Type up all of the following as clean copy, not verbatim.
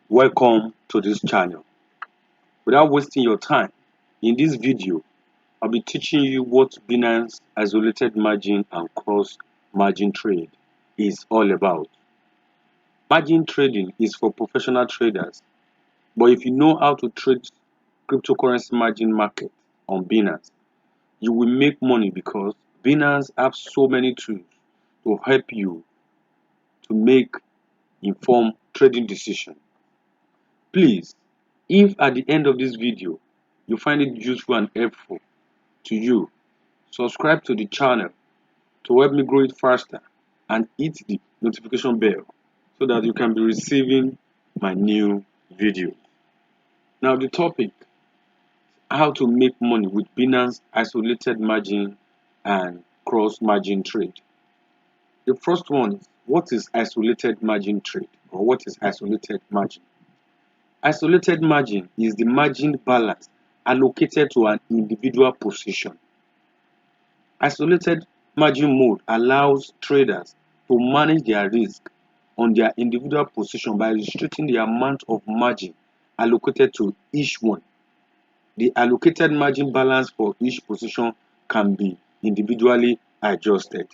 Welcome to this channel. Without wasting your time, in this video, I'll be teaching you what Binance isolated margin and cross margin trade is all about. Margin trading is for professional traders, but if you know how to trade cryptocurrency margin market on Binance, you will make money because Binance have so many tools to help you to make informed trading decisions. Please, if at the end of this video you find it useful and helpful to you, subscribe to the channel to help me grow it faster and hit the notification bell so that you can be receiving my new video. Now the topic, how to make money with Binance isolated margin and cross margin trade. The first one is, what is isolated margin trade, or what is isolated margin? Isolated margin is the margin balance allocated to an individual position. Isolated margin mode allows traders to manage their risk on their individual position by restricting the amount of margin allocated to each one. The allocated margin balance for each position can be individually adjusted.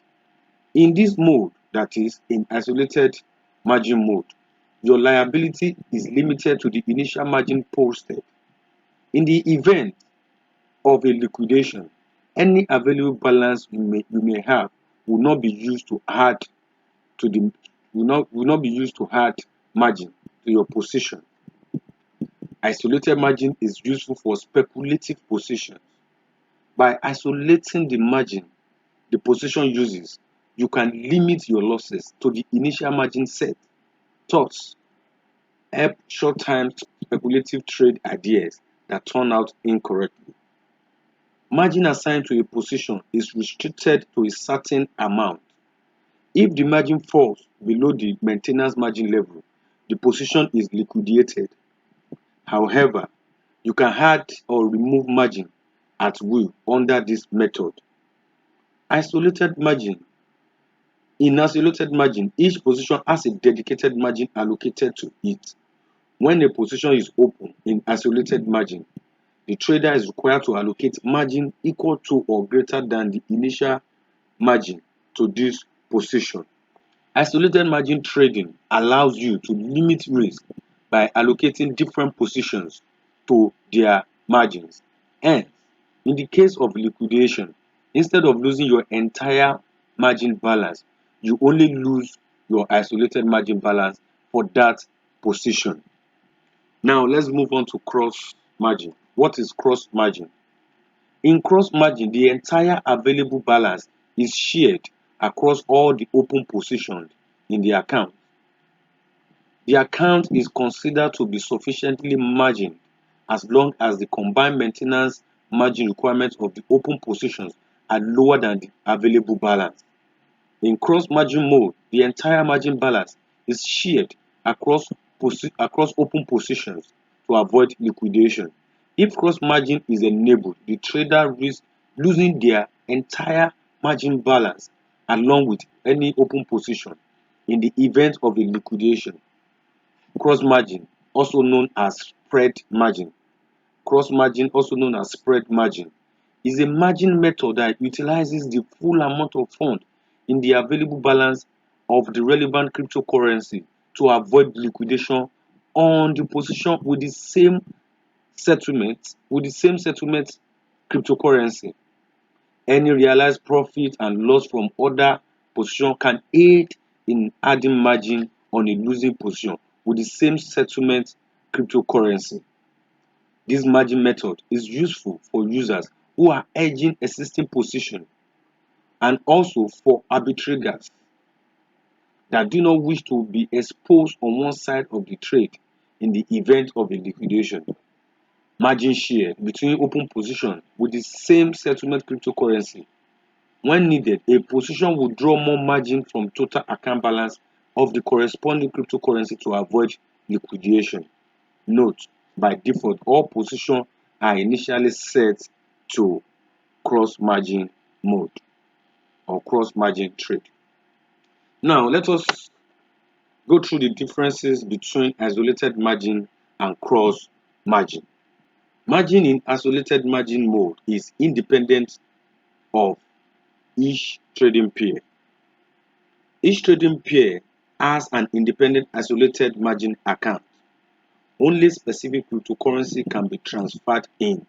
In this mode, that is, in isolated margin mode, your liability is limited to the initial margin posted. In the event of a liquidation, any available balance you may have will not be used to add to the will not be used to add margin to your position. Isolated margin is useful for speculative positions. By isolating the margin the position uses, you can limit your losses to the initial margin set. Thus, help short-term speculative trade ideas that turn out incorrectly. Margin assigned to a position is restricted to a certain amount. If the margin falls below the maintenance margin level, the position is liquidated. However, you can add or remove margin at will under this method. Isolated margin. In isolated margin, each position has a dedicated margin allocated to it. When a position is open in isolated margin, the trader is required to allocate margin equal to or greater than the initial margin to this position. Isolated margin trading allows you to limit risk by allocating different positions to their margins. Hence, in the case of liquidation, instead of losing your entire margin balance, you only lose your isolated margin balance for that position. Now, let's move on to cross margin. What is cross margin? In cross margin, the entire available balance is shared across all the open positions in the account. The account is considered to be sufficiently margined as long as the combined maintenance margin requirements of the open positions are lower than the available balance. In cross margin mode, the entire margin balance is shared across open positions to avoid liquidation. If cross margin is enabled, the trader risks losing their entire margin balance along with any open position in the event of a liquidation. Cross margin, also known as spread margin. Cross margin, also known as spread margin, is a margin method that utilizes the full amount of fund in the available balance of the relevant cryptocurrency to avoid liquidation on the position with the same settlement cryptocurrency. Any realized profit and loss from other position can aid in adding margin on a losing position with the same settlement cryptocurrency. This margin method is useful for users who are hedging existing position and also for arbitrageurs that do not wish to be exposed on one side of the trade in the event of a liquidation. Margin share between open position with the same settlement cryptocurrency. When needed, a position will draw more margin from total account balance of the corresponding cryptocurrency to avoid liquidation. Note, by default, all positions are initially set to cross margin mode or cross margin trade. Now, let us go through the differences between isolated margin and cross margin. Margin in isolated margin mode is independent of each trading pair. Each trading pair has an independent isolated margin account. Only specific cryptocurrency can be transferred in,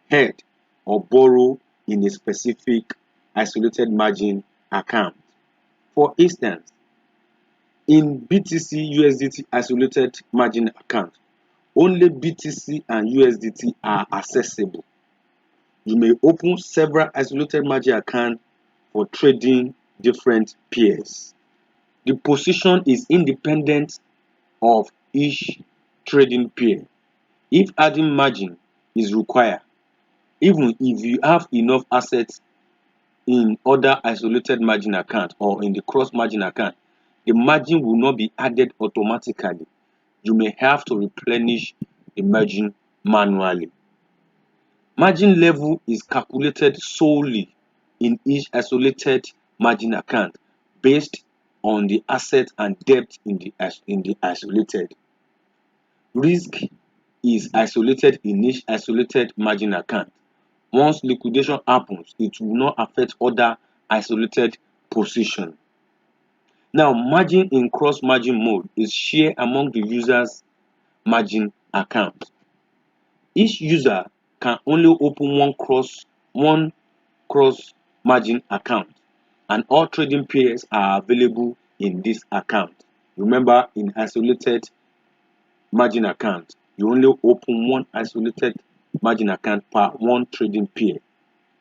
held, or borrowed in a specific isolated margin account. For instance, in BTC USDT isolated margin account, only BTC and USDT are accessible. You may open several isolated margin accounts for trading different pairs. The position is independent of each trading pair. If adding margin is required, even if you have enough assets in other isolated margin account or in the cross margin account, the margin will not be added automatically. You may have to replenish the margin manually. Margin level is calculated solely in each isolated margin account based on the asset and debt in the isolated. Risk is isolated in each isolated margin account. Once liquidation happens, it will not affect other isolated positions. Now, margin in cross margin mode is shared among the user's margin account. Each user can only open one cross margin account, and all trading pairs are available in this account. Remember, in isolated margin account, you only open one isolated margin account per one trading pair.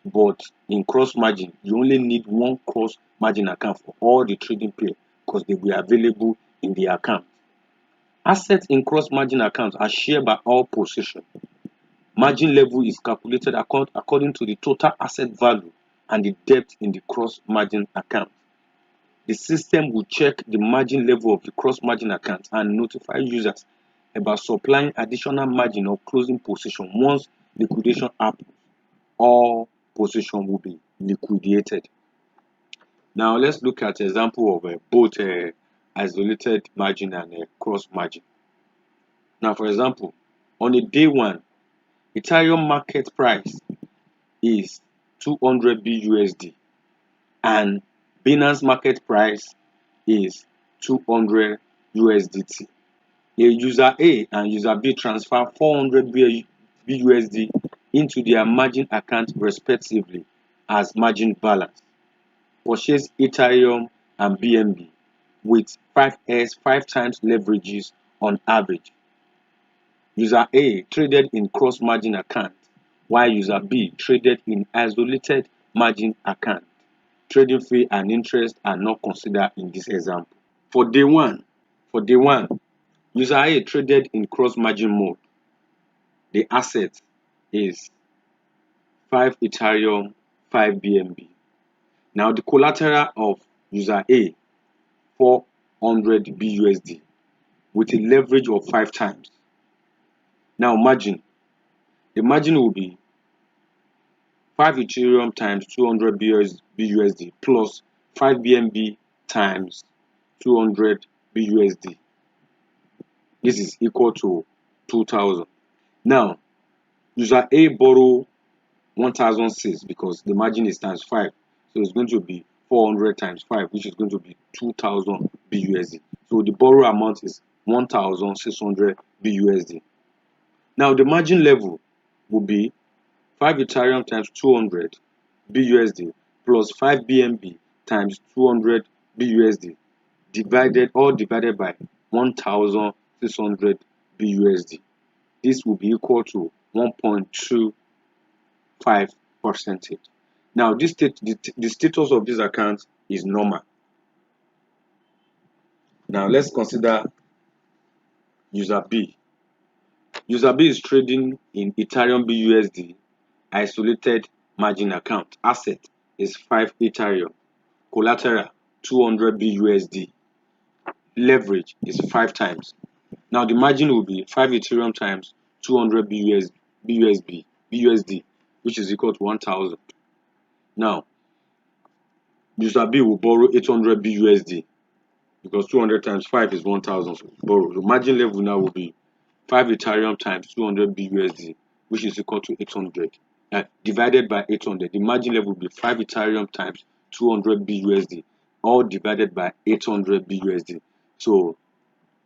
But in cross margin, you only need one cross margin account for all the trading pair because they will be available in the account. Assets in cross margin accounts are shared by all positions. Margin level is calculated according to the total asset value and the debt in the cross margin account. The system will check the margin level of the cross margin account and notify users about supplying additional margin or closing position. Once liquidation happens, all position will be liquidated. Now let's look at example of both isolated margin and cross margin. Now, for example, on a day one, Ethereum market price is 200 BUSD and Binance market price is 200 USDT. A user A and user B transfer 400 BUSD into their margin account respectively as margin balance. Purchase Ethereum and BNB with 5x 5 times leverages on average. User A traded in cross margin account while user B traded in isolated margin account. Trading fee and interest are not considered in this example. For day one, user A traded in cross margin mode. The asset is 5 Ethereum, 5 BNB. Now the collateral of user A 400 BUSD with a leverage of 5 times. Now margin. The margin will be 5 Ethereum times 200 BUSD plus 5 BNB times 200 BUSD. This is equal to 2000. Now, user A borrow 1006 because the margin is times 5. So it's going to be 400 times 5, which is going to be 2000 BUSD. So the borrow amount is 1600 BUSD. Now, the margin level will be 5 Ethereum times 200 BUSD plus 5 BNB times 200 BUSD divided by 1600 BUSD. This will be equal to 1.25%. Now, the status of this account is normal. Now, let's consider user B. User B is trading in Ethereum BUSD isolated margin account. Asset is 5 Ethereum. Collateral 200 BUSD. Leverage is 5 times. Now the margin will be 5 Ethereum times 200 BUSD, which is equal to 1000. Now user B will borrow 800 BUSD because 200 times 5 is 1000. So borrow. The margin level now will be 5 Ethereum times 200 BUSD, which is equal to 800. Divided by 800. The margin level will be 5 Ethereum times 200 BUSD, all divided by 800 BUSD. So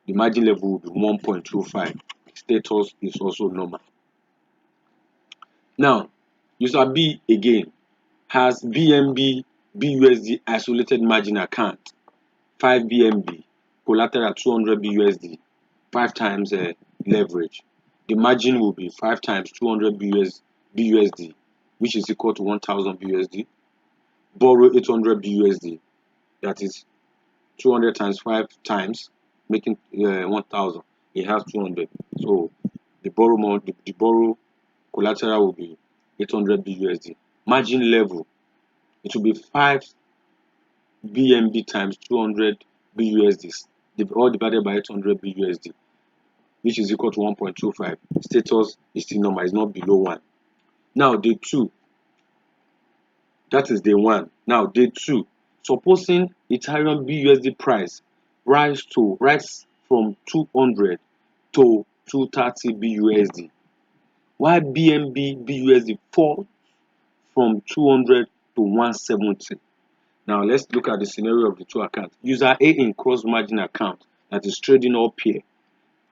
the margin level will be 1.25. Status is also normal. Now, user B again has BNB BUSD isolated margin account, 5 BNB, collateral 200 BUSD, 5 times leverage. The margin will be 5 times 200 BUSD, which is equal to 1000 BUSD. Borrow 800 BUSD, that is 200 times 5 times, making 1000. It has 200. So the borrow collateral will be 800 BUSD. Margin level, it will be 5 BNB times 200 BUSD, all divided by 800 BUSD, which is equal to 1.25. Status is still normal, it's not below 1. Now day 2, that is day 1. Now day 2, supposing Ethereum BUSD price rise from 200 to 230 BUSD, while BNB BUSD fall from 200 to 170. Now let's look at the scenario of the two accounts. User A in cross margin account that is trading up here.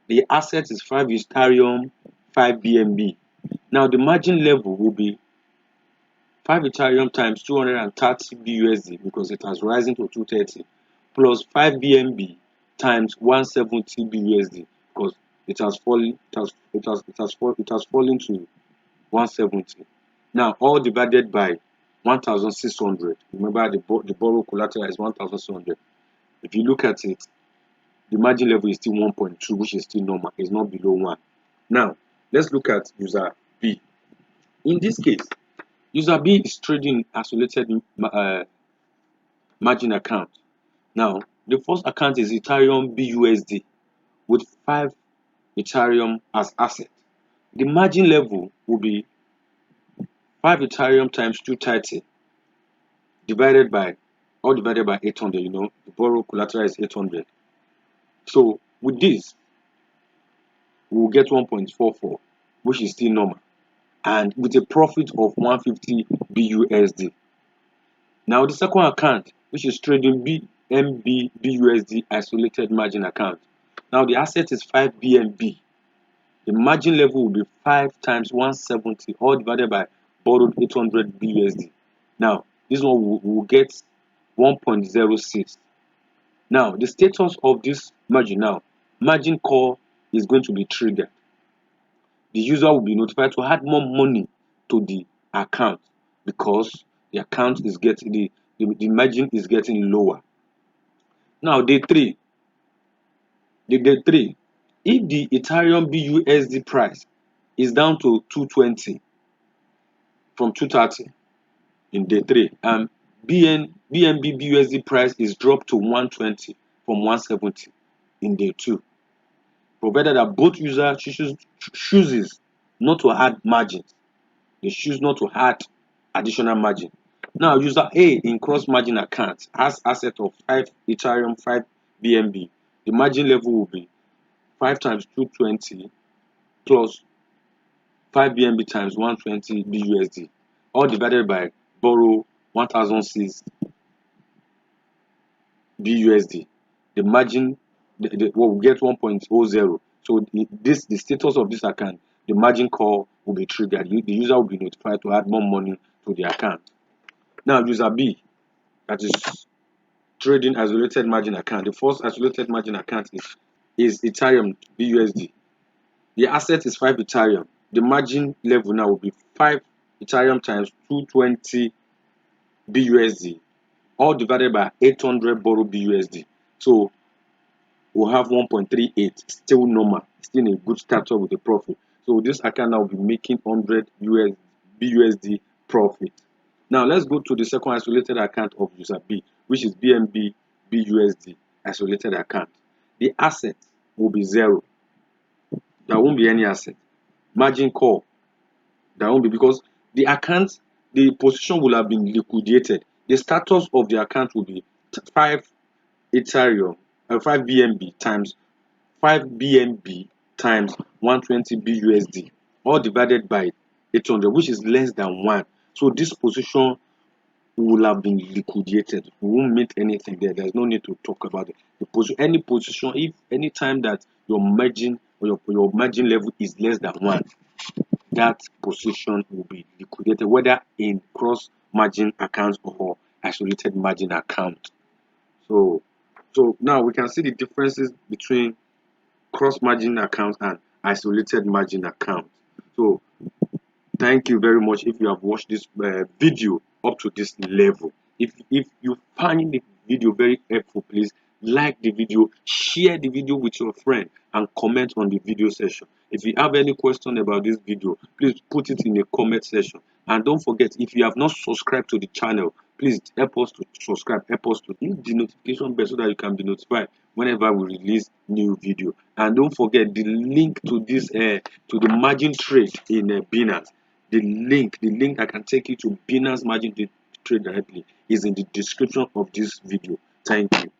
The asset is 5 Ethereum, 5 BNB. Now the margin level will be 5 Ethereum times 230 BUSD because it has risen to 230, plus 5 BNB times 170 BUSD because it has fallen to 170. Now all divided by 1600. Remember the borrow collateral is 1600. If you look at it, the margin level is still 1.2, which is still normal. It's not below 1. Now let's look at user B. In this case, user B is trading isolated margin account. Now the first account is Ethereum BUSD with 5 Ethereum as asset. The margin level will be 5 Ethereum times 230 divided by 800. The borrow collateral is 800. So with this, we will get 1.44, which is still normal, and with a profit of 150 BUSD. Now the second account, which is trading BNB BUSD isolated margin account. Now the asset is 5 BNB. The margin level will be 5 times 170, all divided by borrowed 800 BUSD. Now this one will get 1.06. Now the status of this margin call is going to be triggered. The user will be notified to add more money to the account because the account is getting the margin is getting lower. Now day 3, if the Ethereum BUSD price is down to 220 from 230 in day 3, and BNB BUSD price is dropped to 120 from 170 in day 2, provided that both users chooses not to add margins. They choose not to add additional margin. Now user A in cross margin account has asset of 5 Ethereum, 5 BNB. The margin level will be 5 times 220 plus 5 BNB times 120 BUSD, all divided by borrow 1006 BUSD. The margin will get 1.00. So the status of this account, the margin call will be triggered. The user will be notified to add more money to the account. Now user B, that is trading isolated margin account. The first isolated margin account is Ethereum BUSD. The asset is 5 Ethereum. The margin level now will be 5 Ethereum times 220 BUSD, all divided by 800 borrow BUSD. So we'll have 1.38, still normal, still a good startup with a profit. So this account now will be making 100 BUSD profit. Now let's go to the second isolated account of user B, which is BNB BUSD isolated account. The asset will be 0. There won't be any asset. Margin call, there won't be, because the account, the position will have been liquidated. The status of the account will be 5 Ethereum 5 BNB times 5 BNB times 120 BUSD, all divided by 800, which is less than 1. So this position will have been liquidated. We won't make anything there. There's no need to talk about it. Any position, if any time that your margin or your margin level is less than 1, that position will be liquidated, whether in cross margin account or isolated margin account. So now we can see the differences between cross margin account and isolated margin account. So thank you very much if you have watched this video up to this level. If you find the video very helpful, please like the video, share the video with your friend, and comment on the video section. If you have any question about this video, please put it in the comment section. And don't forget, if you have not subscribed to the channel, please help us to subscribe, help us to hit the notification bell so that you can be notified whenever we release new video. And don't forget the link to this to the margin trade in Binance. The link that can take you to Binance margin trade directly is in the description of this video. Thank you.